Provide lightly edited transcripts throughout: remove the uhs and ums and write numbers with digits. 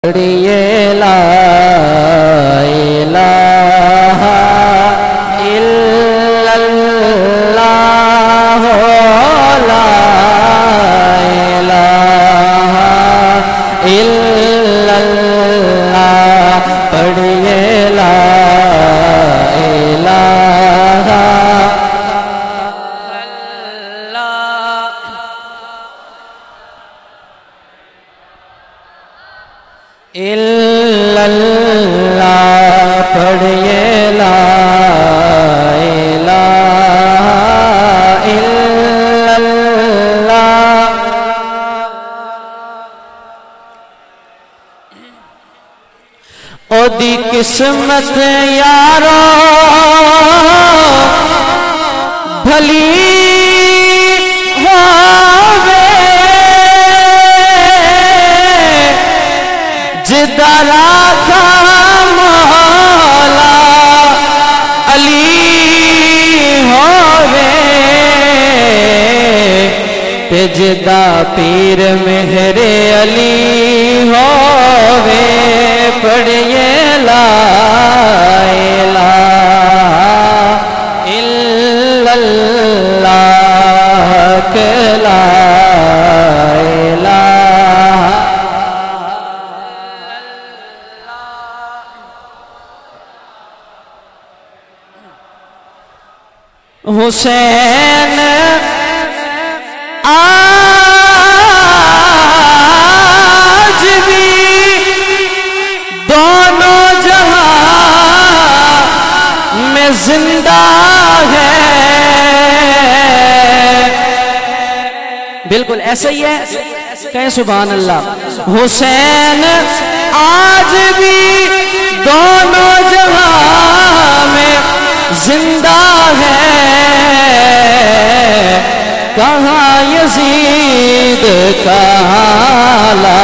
पढ़िए ला इलाहा इल्लल्लाह ला इलाहा इल्लल्लाह पढ़िए ला इलाहा इल्लल्लाह पढ़िए ला इलाहा इल्लल्लाह। ओदी किस्मत यारो भली जिदारा का मौला अली होवे ते जिदा पीर मेहरे अली होवे पढ़िए ला इलाहा इल्लल्लाह के ला हुसैन आज भी दोनों जहां में जिंदा है। बिल्कुल ऐसा ही है, कहें सुभान अल्लाह। हुसैन आज भी दोनों जहां में जिंदा है। कहाँ यजीद कहाँ ला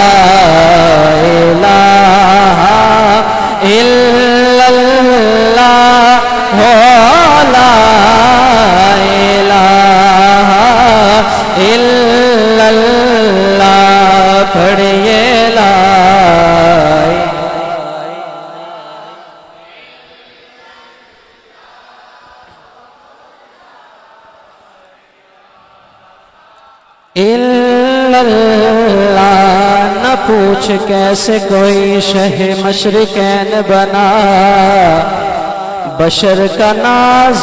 इलाहा इल्लल्लाह हो ला इलाहा इल्लल्लाह पढ़िए ला इल्लल्लाह। न पूछ कैसे कोई शह मशरिकैन बना, बशर का नाज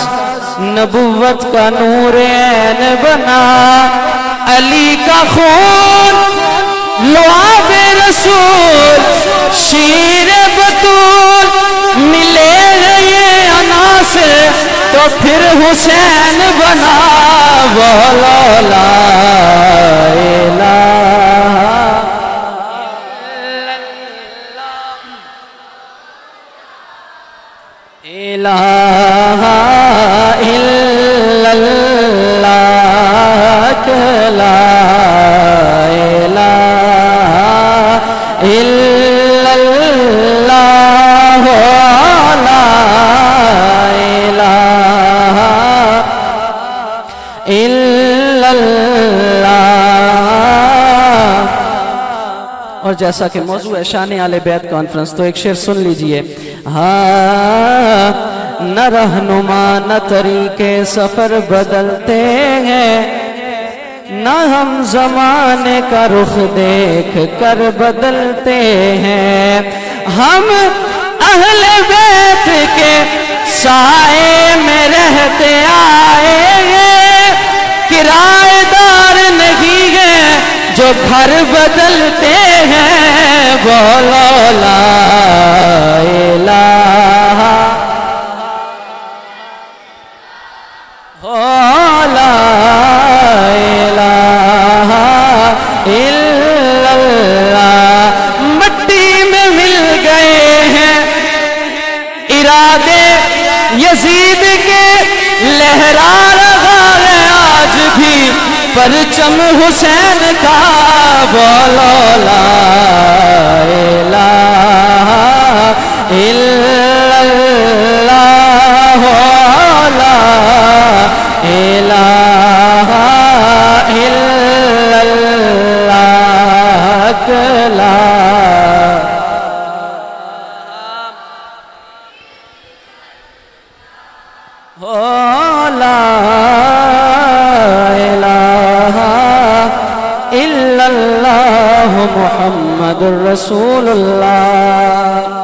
नबुव्वत का नूर ऐन बना। अली का खून लुआबे रसूल शीर बतूल मिले ये अना से तो फिर हुसैन बना। बोलो ला इलाहा इलाहा इल्लल्लाह ला इलाहा इल्लल्लाह ला इलाहा इल्लल्लाह। और जैसा कि मौजू है शान आले बैत कॉन्फ्रेंस, तो एक शेर सुन लीजिए। हाँ न रहनुमा न तरीके सफर बदलते हैं, न हम जमाने का रुख देख कर बदलते हैं। हम अहले बैत के साए में रहते आए हैं, किराएदार नहीं है जो घर बदलते हैं। बोलो ला इलाहा हो ला इलाहा इल्लल्लाह। मिट्टी में मिल गए हैं इरादे यजीद के, लहरा रहा है आज भी परचम हुसैन का। बोलो ला इलाहा इल्लल्लाह हो ला इलाहा इल्लल्लाह ला हो ला इलाहा इल्लल्लाह मुहम्मदुर रसूलुल्लाह।